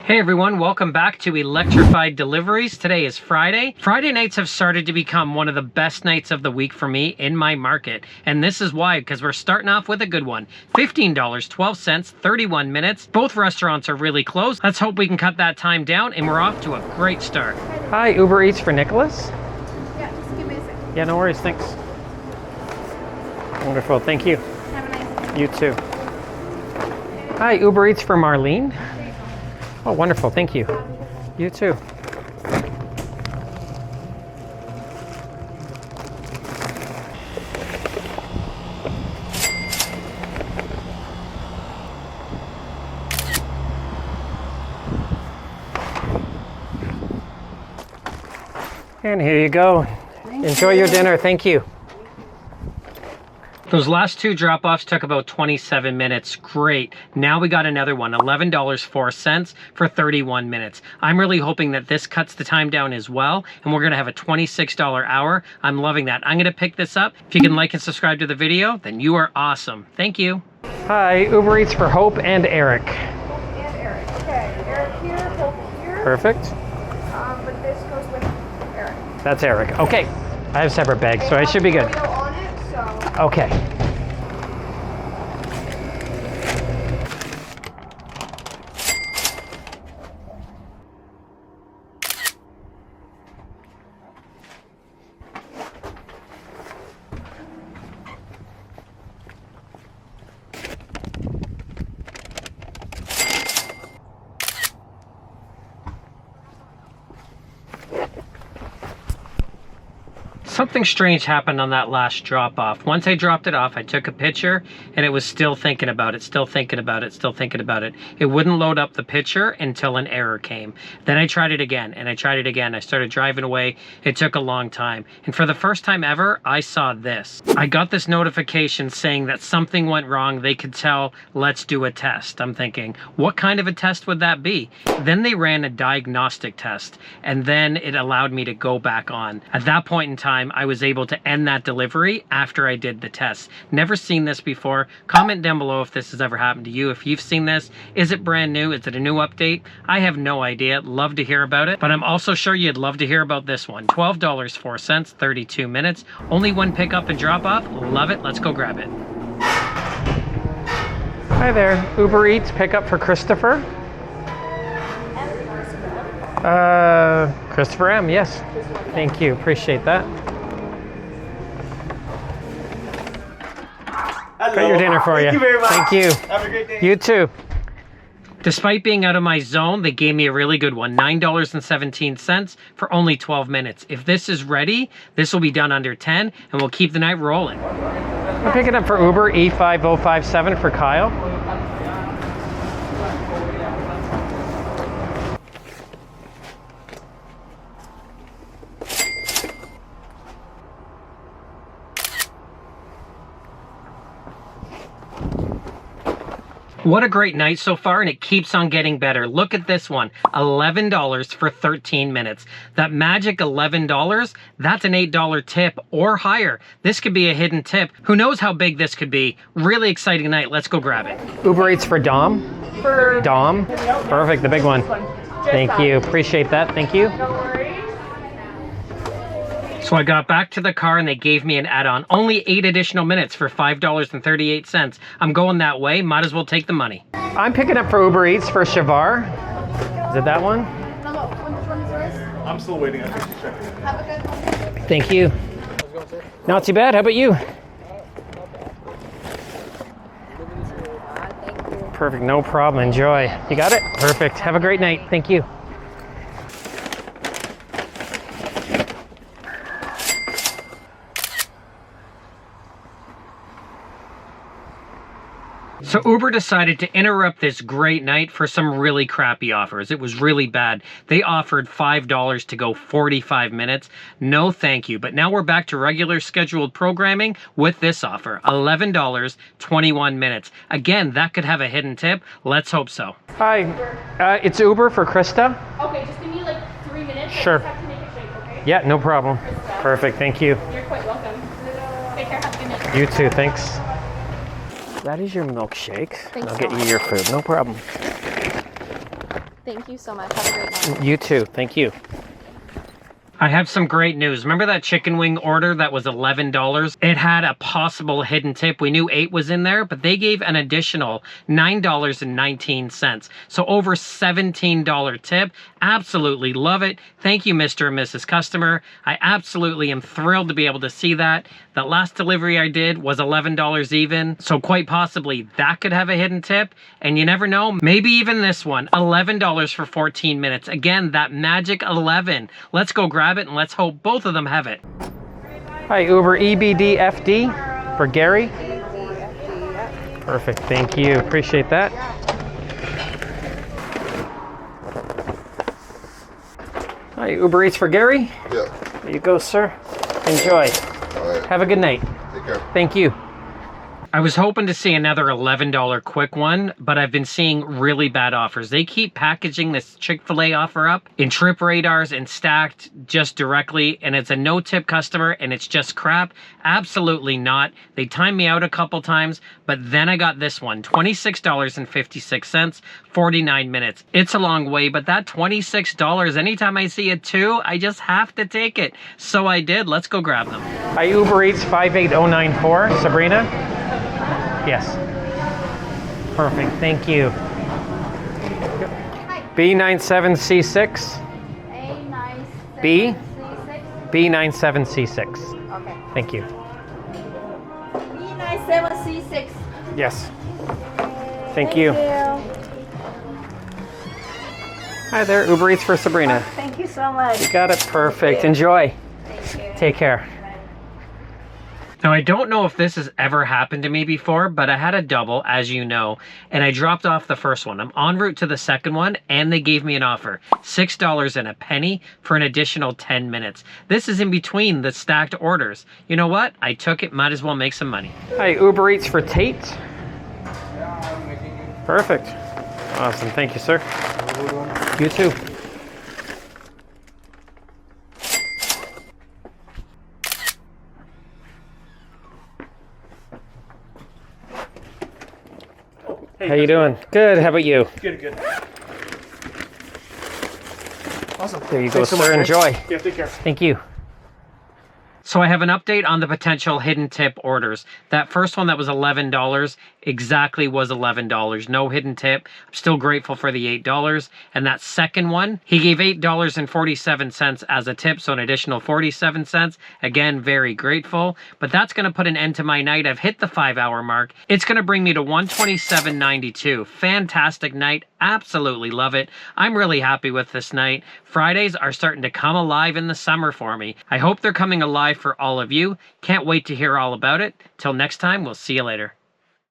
Hey everyone, welcome back to Electrified Deliveries. Today is Friday. Friday nights have started to become one of the best nights of the week for me in my market. And this is why, because we're starting off with a good one. $15.12, 31 minutes. Both restaurants are really close. Let's hope we can cut that time down and we're off to a great start. Hi, Uber Eats for Nicholas? Yeah, just give me a second. Yeah, no worries, thanks. Wonderful, thank you. Have a nice day. You too. Hi, Uber Eats for Marlene? Oh, wonderful. Thank you. You too. And here you go. Enjoy your dinner. Thank you. Those last two drop-offs took about 27 minutes. Great. Now we got another one, $11.04 for 31 minutes. I'm really hoping that this cuts the time down as well, and we're going to have a $26 hour. I'm loving that. I'm going to pick this up. If you can like and subscribe to the video, then you are awesome. Thank you. Hi, Uber Eats for Hope and Eric. Hope and Eric. Okay, Eric here, Hope here. Perfect. But this goes with Eric. That's Eric. Okay. I have separate bags, so I should be good. On it, so. Okay. Something strange happened on that last drop off. Once I dropped it off, I took a picture and it was still thinking about it, still thinking about it, still thinking about it. It wouldn't load up the picture until an error came. Then I tried it again and I tried it again. I started driving away. It took a long time. And for the first time ever, I saw this. I got this notification saying that something went wrong. They could tell, let's do a test. I'm thinking, what kind of a test would that be? Then they ran a diagnostic test and then it allowed me to go back on. At that point in time, I was able to end that delivery after I did the test. Never seen this before. Comment down below if this has ever happened to you. If you've seen this, is it brand new? Is it a new update? I have no idea. Love to hear about it, but I'm also sure you'd love to hear about this one. $12.04, 32 minutes. Only one pickup and drop off. Love it. Let's go grab it. Hi there. Uber Eats pickup for Christopher. Christopher M, yes. Thank you. Appreciate that. Hello. Got your dinner for you. Thank you very much. Thank you. Have a great day. You too. Despite being out of my zone, they gave me a really good one. $9.17 for only 12 minutes. If this is ready, this will be done under 10 and we'll keep the night rolling. I'm picking up for Uber E5057 for Kyle. What a great night so far, and it keeps on getting better. Look at this one, $11 for 13 minutes. That magic $11, that's an $8 tip or higher. This could be a hidden tip. Who knows how big this could be? Really exciting night. Let's go grab it. Uber Eats for Dom. Dom. Perfect, the big one. Thank you. Appreciate that. Thank you. No worries. So I got back to the car and they gave me an add-on. Only 8 additional minutes for $5.38. I'm going that way. Might as well take the money. I'm picking up for Uber Eats for Shavar. Is it that one? Hello, which one is yours? I'm still waiting. I think she's checking it. Have a good one. Thank you. Not too bad. How about you? Perfect. No problem. Enjoy. You got it? Perfect. Have a great night. Thank you. So Uber decided to interrupt this great night for some really crappy offers. It was really bad. They offered $5 to go 45 minutes. No thank you. But now we're back to regular scheduled programming with this offer. $11, 21 minutes. Again, that could have a hidden tip. Let's hope so. Hi, it's Uber for Krista. Okay, just give me like 3 minutes. Sure. I just have to make a shake, okay? Yeah, no problem. Perfect, thank you. You're quite welcome. Take care, have a good night. You too, thanks. That is your milkshake. Thanks I'll so get you much. your food, no problem. Thank you so much. Have a great night. You too. Thank you. I have some great news. Remember that chicken wing order that was $11? It had a possible hidden tip. We knew 8 was in there, but they gave an additional $9.19. So over $17 tip. Absolutely love it. Thank you, Mr. and Mrs. Customer. I absolutely am thrilled to be able to see that. That last delivery I did was $11 even. So quite possibly that could have a hidden tip. And you never know, maybe even this one. $11 for 14 minutes. Again, that magic 11. Let's go grab it and let's hope both of them have it. Hi, Uber EBDFD for Gary. Perfect, thank you. Appreciate that. Hi, Uber Eats for Gary. Yeah. There you go, sir. Enjoy. All right. Have a good night. Take care. Thank you. I was hoping to see another $11 quick one, but I've been seeing really bad offers. They keep packaging this Chick-fil-A offer up in trip radars and stacked just directly, and it's a no-tip customer, and it's just crap. Absolutely not. They timed me out a couple times, but then I got this one, $26.56, 49 minutes. It's a long way, but that $26, anytime I see it too, I just have to take it. So I did. Let's go grab them. Hi, Uber Eats 58094, Sabrina. Yes. Perfect, thank you. B97C6. A97C6. B? B97C6. Okay. Thank you. B97C6. Yes. Thank you. Hi there, Uber Eats for Sabrina. Thank you so much. You got it, perfect. Enjoy. Take care. Now, I don't know if this has ever happened to me before, but I had a double, as you know, and I dropped off the first one. I'm en route to the second one, and they gave me an offer, $6 and a penny for an additional 10 minutes. This is in between the stacked orders. You know what? I took it, might as well make some money. Hi, Uber Eats for Tate. Perfect. Awesome, thank you, sir. You too. How you doing? Good. How about you? Good, good. Awesome. There you go, Thanks so sir. much, Enjoy. Yeah, take care. Thank you. So I have an update on the potential hidden tip orders. That first one that was $11 exactly was $11. No hidden tip. I'm still grateful for the $8. And that second one, he gave $8.47 as a tip, so an additional 47 cents. Again, very grateful. But that's going to put an end to my night. I've hit the 5-hour mark. It's going to bring me to $127.92. Fantastic night. Absolutely love it. I'm really happy with this night. Fridays are starting to come alive in the summer for me. I hope they're coming alive for all of you. Can't wait to hear all about it. Till next time, we'll see you later.